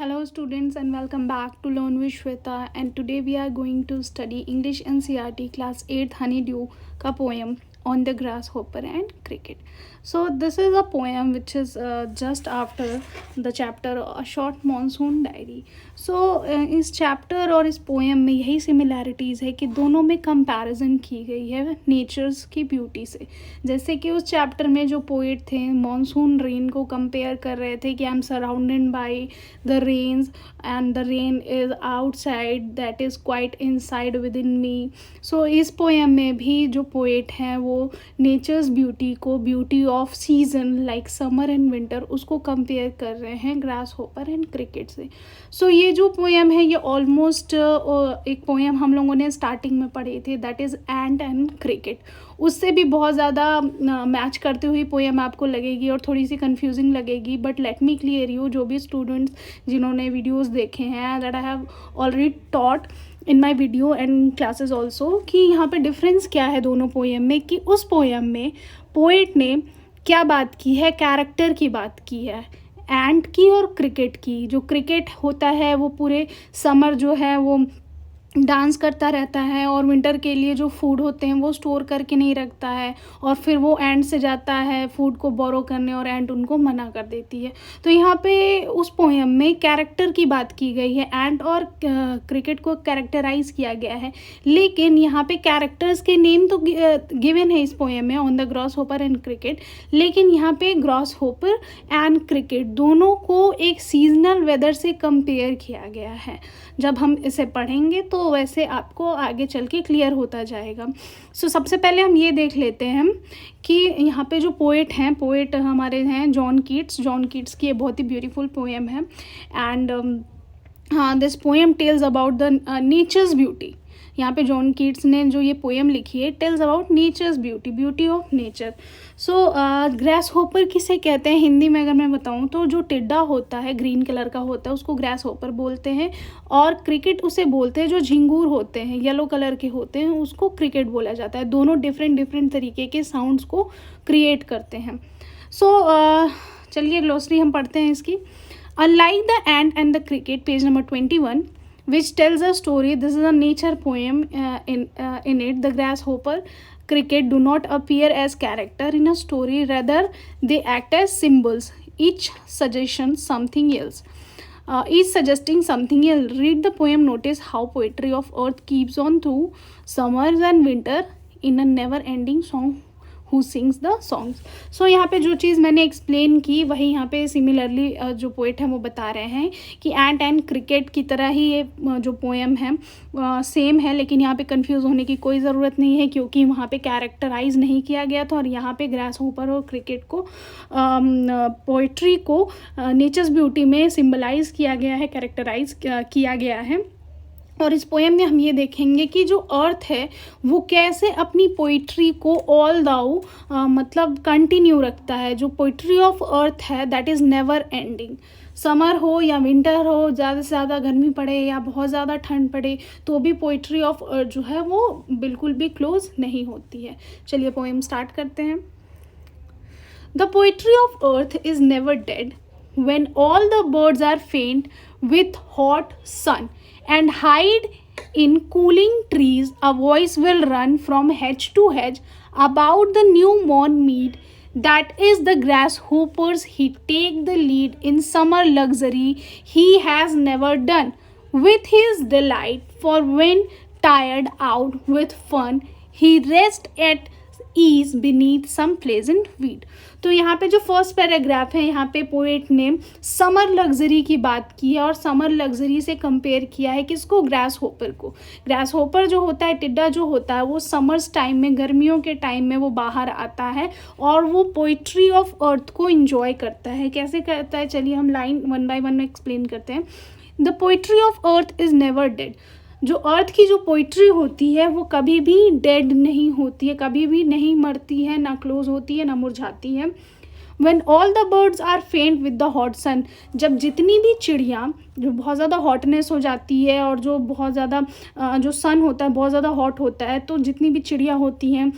Hello students and welcome back to Learn with Shweta, and today we are going to study English NCERT class 8 Honeydew ka poem on the grasshopper and cricket. So this is a poem which is just after the chapter A Short Monsoon Diary. So इस chapter और इस poem में यही similarities है कि दोनों में comparison की गई है नेचर्स की ब्यूटी से. जैसे कि उस चैप्टर में जो पोएट थे मॉनसून रेन को कंपेयर कर रहे थे कि I am surrounded by the rains and the rain is outside that is quite inside within me. So इस पोएम में भी जो पोएट हैं वो नेचर्स ब्यूटी को beauty of season like summer and winter उसको कंपेयर कर रहे हैं ग्रास होपर एंड क्रिकेट से. सो ये जो पोएम है ये ऑलमोस्ट एक पोएम हम लोगों ने स्टार्टिंग में पढ़े थे that is ant and cricket. उससे भी बहुत ज़्यादा मैच करती हुई पोएम आपको लगेगी और थोड़ी सी कंफ्यूजिंग लगेगी. But let me clear you, जो भी स्टूडेंट्स जिन्होंने वीडियोस देखे हैं that I have already taught in my video and classes also कि यहाँ पे डिफरेंस क्या है दोनों पोएम में. कि उस पोएम में पोएट ने क्या बात की है, कैरेक्टर की बात की है, एंट की और क्रिकेट की. जो क्रिकेट होता है वो पूरे समर जो है वो डांस करता रहता है और विंटर के लिए जो फूड होते हैं वो स्टोर करके नहीं रखता है और फिर वो एंट से जाता है फूड को बोरो करने और एंट उनको मना कर देती है. तो यहाँ पे उस पोएम में कैरेक्टर की बात की गई है, एंट और क्रिकेट को कैरेक्टराइज किया गया है. लेकिन यहाँ पे कैरेक्टर्स के नेम तो गिवन है इस पोएम में on the gross hopper and cricket. लेकिन यहाँ पे ग्रॉस होपर एंड क्रिकेट दोनों को एक सीजनल वेदर से कंपेयर किया गया है. जब हम इसे पढ़ेंगे तो वैसे आपको आगे चल के क्लियर होता जाएगा. सो सबसे पहले हम ये देख लेते हैं कि यहाँ पे जो पोएट हमारे हैं जॉन कीट्स की ये बहुत ही ब्यूटीफुल पोएम है. And this poem tells about the natures beauty. यहाँ पे जॉन कीट्स ने जो ये पोएम लिखी है tells about nature's beauty of nature. So grasshopper किसे कहते हैं हिंदी में अगर मैं बताऊँ तो जो टिड्डा होता है ग्रीन कलर का होता है उसको ग्रास होपर बोलते हैं. और क्रिकेट उसे बोलते हैं जो झिंगूर होते हैं येलो कलर के होते हैं उसको क्रिकेट बोला जाता है. दोनों डिफरेंट तरीके के साउंड्स को क्रिएट करते हैं. सो चलिए ग्लोसरी हम पढ़ते हैं इसकी. Unlike the ant and the cricket, page number 21, which tells a story. This is a nature poem. In it, the grasshopper, cricket do not appear as character in a story. Rather, they act as symbols. Each suggesting something else. Read the poem. Notice how poetry of earth keeps on through summers and winter in a never-ending song. Who sings the songs. सो यहाँ पे जो चीज़ मैंने explain की वही यहाँ पे similarly जो poet है वो बता रहे हैं कि एंट एंड क्रिकेट की तरह ही ये जो पोएम है सेम है. लेकिन यहाँ पे कंफ्यूज होने की कोई ज़रूरत नहीं है क्योंकि वहाँ पे कैरेक्टराइज नहीं किया गया था और यहाँ पे ग्रास होपर और क्रिकेट को पोइट्री को नेचर्स ब्यूटी में सिम्बलाइज किया गया है, कैरेक्टराइज किया गया है. और इस पोएम में हम ये देखेंगे कि जो अर्थ है वो कैसे अपनी पोइट्री को ऑल दाउ मतलब कंटिन्यू रखता है. जो पोइट्री ऑफ अर्थ है that is never ending. Summer हो या विंटर हो, ज़्यादा से ज़्यादा गर्मी पड़े या बहुत ज़्यादा ठंड पड़े तो भी पोइट्री ऑफ अर्थ जो है वो बिल्कुल भी क्लोज नहीं होती है. चलिए पोएम स्टार्ट करते हैं. The poetry of earth is never dead when all the birds are faint with hot sun and hide in cooling trees, a voice will run from hedge to hedge about the new mown mead. That is the grasshopper's. He take the lead in summer luxury he has never done. With his delight, for when tired out with fun, he rest at ease beneath some pleasant weed. तो यहाँ पे जो first paragraph है यहाँ पे poet ने summer luxury की बात की है और समर लग्जरी से कंपेयर किया है किसको, ग्रास होपर को. ग्रास होपर जो होता है टिड्डा जो होता है वो समर्स टाइम में गर्मियों के टाइम में वो बाहर आता है और वो पोइट्री ऑफ अर्थ को इंजॉय करता है. कैसे करता है चलिए हम line one by one explain करते हैं. The poetry of earth is never dead. जो अर्थ की जो पोइट्री होती है वो कभी भी डेड नहीं होती है, कभी भी नहीं मरती है, ना क्लोज होती है ना मुरझाती है. When all the birds are faint with the hot sun, जब जितनी भी चिड़ियाँ जो बहुत ज़्यादा हॉटनेस हो जाती है और जो बहुत ज़्यादा जो सन होता है बहुत ज़्यादा हॉट होता है तो जितनी भी चिड़ियाँ होती हैं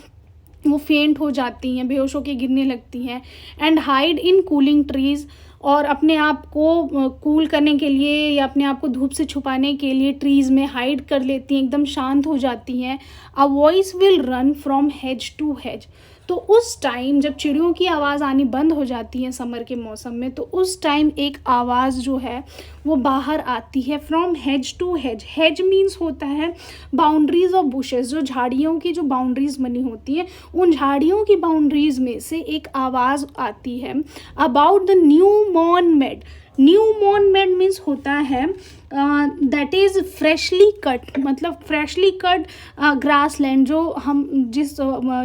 वो फेंट हो जाती हैं, बेहोश होकर गिरने लगती हैं. And hide in cooling trees, और अपने आप को कूल करने के लिए या अपने आप को धूप से छुपाने के लिए ट्रीज़ में हाइड कर लेती हैं, एकदम शांत हो जाती हैं। A voice will run from hedge to hedge. तो उस टाइम जब चिड़ियों की आवाज़ आनी बंद हो जाती है समर के मौसम में, तो उस टाइम एक आवाज़ जो है वो बाहर आती है from hedge to hedge. Hedge means होता है बाउंड्रीज ऑफ बुशेस, जो झाड़ियों की जो बाउंड्रीज बनी होती हैं, उन झाड़ियों की बाउंड्रीज में से एक आवाज़ आती है अबाउट द न्यू मॉर्न मेड। न्यू मॉर्न मेड मीन्स होता है दैट इज़ फ्रेशली कट, मतलब फ्रेशली कट ग्रास लैंड, जो हम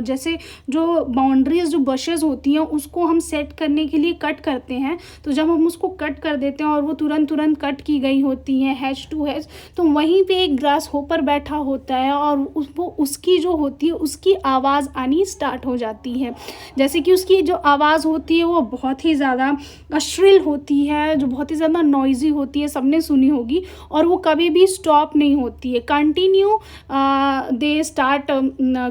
जैसे जो बाउंड्रीज जो बशेज़ होती हैं उसको हम सेट करने के लिए कट करते हैं, तो जब हम उसको कट कर देते हैं और वो तुरंत कट की गई होती हैं हैज टू हैज, तो वहीं पे एक ग्रास होपर बैठा होता है और वो उसकी जो होती है उसकी आवाज़ आनी स्टार्ट हो जाती है। जैसे कि उसकी जो आवाज़ होती है वो बहुत ही ज़्यादा श्रिल होती है, जो बहुत ही ज़्यादा नॉइज़ी होती है, सबने सुनी होगी, और वो कभी भी स्टॉप नहीं होती है। कंटिन्यू दे स्टार्ट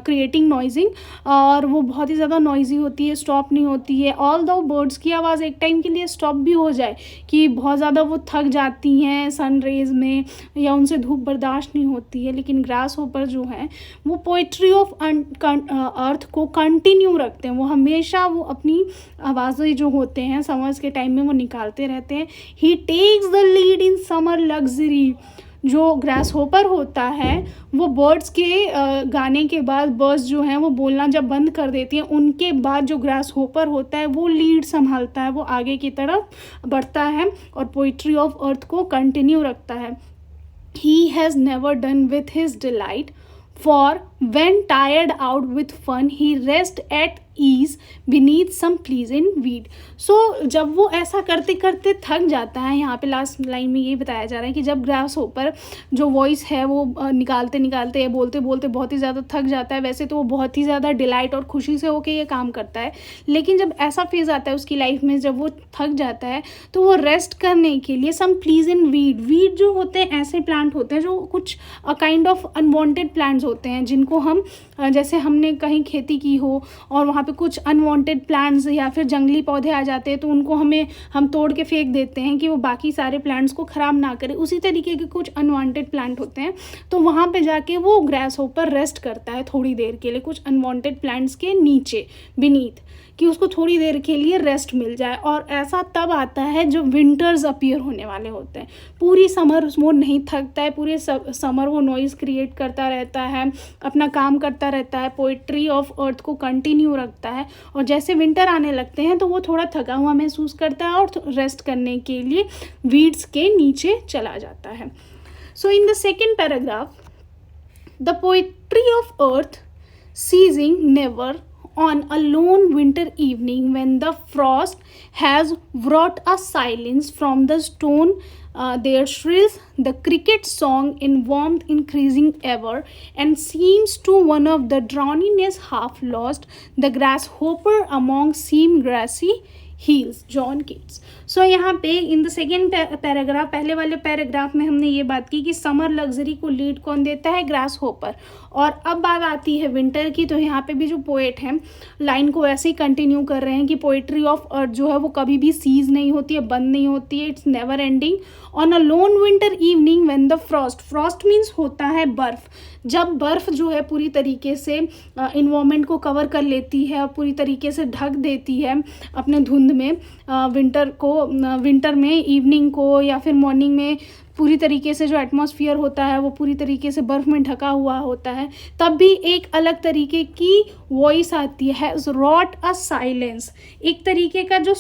क्रिएटिंग नॉइजिंग, और वो बहुत ही ज़्यादा नॉइज़ी होती है, स्टॉप नहीं होती है। ऑल दो बर्ड्स की आवाज़ एक टाइम के लिए स्टॉप भी हो जाए कि बहुत ज़्यादा वो थक जाती हैं सन रेज़ में या उनसे धूप बर्दाश्त नहीं होती है, लेकिन ग्रास होपर जो है वो पोइट्री ऑफ अर्थ को कंटिन्यू रखते हैं। वो हमेशा वो अपनी आवाज़ें जो होते हैं समर्स के टाइम में वो निकालते रहते हैं। He takes the lead in summer luxury. जो ग्रास होपर होता है वो बर्ड्स के गाने के बाद बर्ड्स जो हैं वो बोलना जब बंद कर देती हैं, उनके बाद जो ग्रास होपर होता है वो लीड संभालता है, वो आगे की तरफ बढ़ता है और पोइट्री ऑफ अर्थ को कंटिन्यू रखता है। He has never done with his delight, for when tired out with fun he rests at ease beneath some pleasant weed. So जब वो ऐसा करते करते थक जाता है, यहाँ पे लास्ट लाइन में ये बताया जा रहा है कि जब ग्रास होपर जो वॉइस है वो निकालते निकालते बोलते बोलते बहुत ही ज़्यादा थक जाता है। वैसे तो वो बहुत ही ज़्यादा डिलाइट और खुशी से होके ये काम करता है, लेकिन जब ऐसा फेज़ आता है उसकी लाइफ में जब वो थक जाता है तो वो रेस्ट करने के लिए सम प्लीजेंट वीड जो होते हैं ऐसे प्लांट होते हैं जो कुछ काइंड ऑफ अनवांटेड प्लांट्स होते हैं, जिनको हम जैसे हमने कहीं खेती की हो और वहाँ पे कुछ अनवांटेड प्लांट्स या फिर जंगली पौधे आ जाते हैं तो उनको हम तोड़ के फेंक देते हैं कि वो बाकी सारे प्लांट्स को ख़राब ना करे। उसी तरीके के कुछ अनवांटेड प्लांट होते हैं, तो वहाँ पे जाके वो ग्रास होपर रेस्ट करता है थोड़ी देर के लिए कुछ अनवांटेड प्लांट्स के नीचे बीनीथ, कि उसको थोड़ी देर के लिए रेस्ट मिल जाए। और ऐसा तब आता है जब विंटर्स अपीयर होने वाले होते हैं। पूरी समर वो नहीं थकता है, पूरे समर वो नॉइज़ क्रिएट करता रहता है, अपना काम करता रहता है, पोइट्री ऑफ अर्थ को कंटिन्यू रखता है, और जैसे विंटर आने लगते हैं तो वो थोड़ा थका हुआ महसूस करता है और रेस्ट करने के लिए वीड्स के नीचे चला जाता है। So in the second paragraph, the poetry of earth ceasing never on a lone winter evening when the frost has brought a silence from the stone, there shrills the cricket song in warmth increasing ever, and seems to one of the drowniness half lost, the grasshopper among seam grassy hills, John Keats. So यहाँ पे इन the second paragraph, पहले वाले paragraph में हमने ये बात की कि समर लग्जरी को लीड कौन देता है, ग्रास होपर, और अब बात आती है विंटर की। तो यहाँ पे भी जो पोएट हैं लाइन को ऐसे ही कंटिन्यू कर रहे हैं कि पोइट्री ऑफ अर्थ जो है वो कभी भी सीज नहीं होती है, बंद नहीं होती है, it's never ending. On a loan winter evening when the Frost means होता है बर्फ़, जब बर्फ़ जो है पूरी तरीके से इन्वायरमेंट को कवर कर लेती है और पूरी तरीके से ढक देती है अपने धुंध में, विंटर में इवनिंग को या फिर मॉर्निंग में पूरी तरीके से जो एटमॉस्फेयर होता है वो पूरी तरीके से बर्फ़ में ढका हुआ होता है, तब भी एक अलग तरीके की वॉइस आती है, रॉट अ साइलेंस। एक तरीके का जो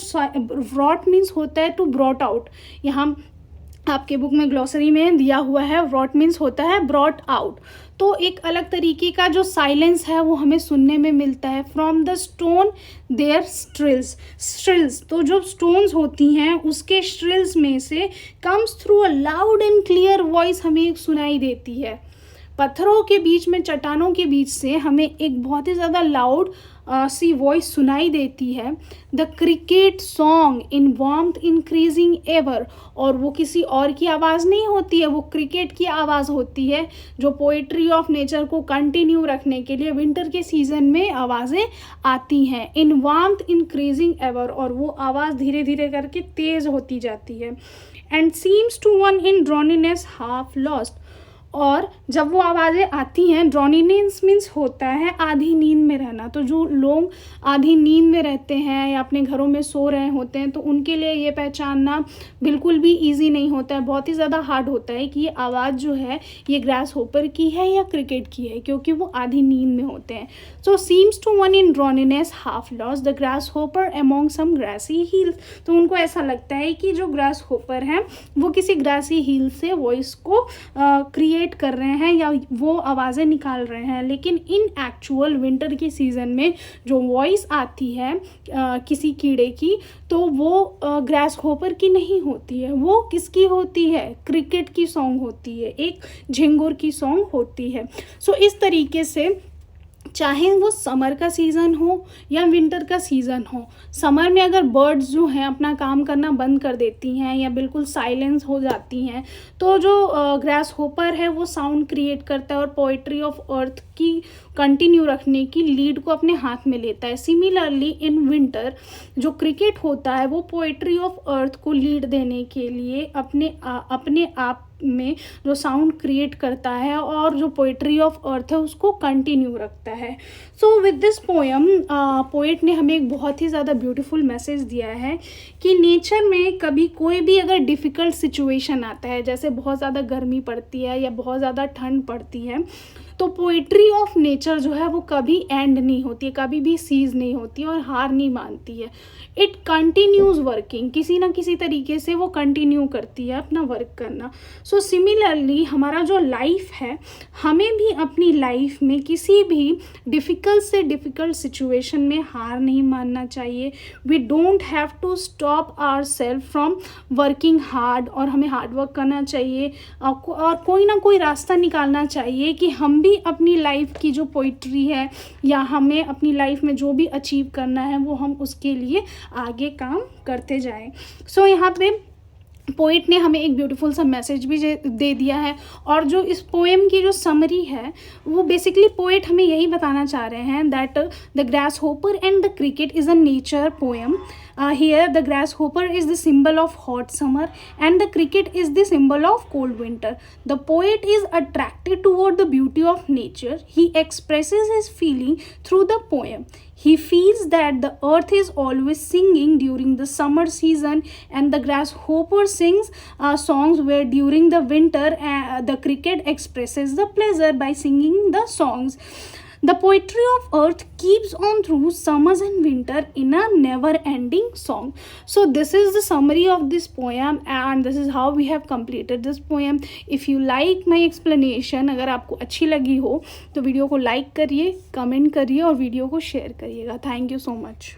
रॉट मीन्स होता है टू ब्रॉट आउट, यहाँ आपके बुक में ग्लॉसरी में दिया हुआ है, रॉट मीन्स होता है ब्रॉट आउट। तो एक अलग तरीके का जो साइलेंस है वो हमें सुनने में मिलता है। फ्रॉम द स्टोन देयर स्ट्रिल्स, तो जो स्टोन्स होती हैं उसके स्ट्रिल्स में से comes through a loud and clear voice हमें सुनाई देती है। पत्थरों के बीच में, चट्टानों के बीच से हमें एक बहुत ही ज़्यादा लाउड सी वॉइस सुनाई देती है। The cricket song in warmth increasing ever, और वो किसी और की आवाज़ नहीं होती है, वो क्रिकेट की आवाज़ होती है जो पोइट्री ऑफ नेचर को कंटिन्यू रखने के लिए विंटर के सीज़न में आवाज़ें आती हैं। इन वार्मथ इंक्रीजिंग एवर, और वो आवाज़ धीरे धीरे करके तेज़ होती जाती है। And seems to one in drowsiness half lost, और जब वो आवाज़ें आती हैं, ड्रॉनीनेस मीन्स होता है आधी नींद में रहना। तो जो लोग आधी नींद में रहते हैं या अपने घरों में सो रहे होते हैं, तो उनके लिए ये पहचानना बिल्कुल भी इजी नहीं होता है, बहुत ही ज़्यादा हार्ड होता है कि ये आवाज़ जो है ये ग्रास होपर की है या क्रिकेट की है, क्योंकि वो आधी नींद में होते हैं। So seems to one in drowsiness half lost the grasshopper among some grassy hills, तो उनको ऐसा लगता है कि जो ग्रास होपर हैं वो किसी ग्रासी हील से वॉइस को क्रिएट कर रहे हैं या वो आवाज़ें निकाल रहे हैं। लेकिन इन एक्चुअल विंटर की सीज़न में जो वॉइस आती है किसी कीड़े की, तो वो ग्रास होपर की नहीं होती है, वो किसकी होती है? क्रिकेट की सॉन्ग होती है, एक झिंगुर की सॉन्ग होती है। सो इस तरीके से चाहे वो समर का सीज़न हो या विंटर का सीज़न हो, समर में अगर बर्ड्स जो हैं अपना काम करना बंद कर देती हैं या बिल्कुल साइलेंस हो जाती हैं, तो जो ग्रास होपर है वो साउंड क्रिएट करता है और पोइट्री ऑफ अर्थ की कंटिन्यू रखने की लीड को अपने हाथ में लेता है। सिमिलरली इन विंटर जो क्रिकेट होता है वो पोइट्री ऑफ अर्थ को लीड देने के लिए अपने आप में जो साउंड क्रिएट करता है और जो पोइट्री ऑफ अर्थ है उसको कंटिन्यू रखता है। So with this poem poet ने हमें एक बहुत ही ज़्यादा ब्यूटीफुल मैसेज दिया है कि नेचर में कभी कोई भी अगर डिफ़िकल्ट सिचुएशन आता है, जैसे बहुत ज़्यादा गर्मी पड़ती है या बहुत ज़्यादा ठंड पड़ती है, तो पोइट्री ऑफ नेचर जो है वो कभी एंड नहीं होती है, कभी भी सीज नहीं होती और हार नहीं मानती है। इट कंटिन्यूज वर्किंग, किसी ना किसी तरीके से वो कंटिन्यू करती है अपना वर्क करना। सो सिमिलरली हमारा जो लाइफ है, हमें भी अपनी लाइफ में किसी भी डिफ़िकल्ट से डिफ़िकल्ट सिचुएशन में हार नहीं मानना चाहिए। We don't have to stop our self from working hard, और हमें हार्ड वर्क करना चाहिए और कोई ना कोई रास्ता निकालना चाहिए कि हम भी अपनी लाइफ की जो पोइट्री है या हमें अपनी लाइफ में जो भी अचीव करना है वो हम उसके लिए आगे काम करते जाएं। सो यहाँ पे पोइट ने हमें एक ब्यूटीफुल सा मैसेज भी दे दिया है, और जो इस पोएम की जो समरी है वो बेसिकली पोइट हमें यही बताना चाह रहे हैं that the grass hopper and the cricket is a nature poem. Here the grasshopper is the symbol of hot summer and the cricket is the symbol of cold winter. The poet is attracted toward the beauty of nature. He expresses his feeling through the poem. He feels that the earth is always singing during the summer season and the grasshopper sings songs where during the winter the cricket expresses the pleasure by singing the songs. The poetry of earth keeps on through summers and winter in a never-ending song. So this is the summary of this poem and this is how we have completed this poem. If you like my explanation, अगर आपको अच्छी लगी हो तो video को like करिए, comment करिए और वीडियो को शेयर करिएगा। Thank you so much.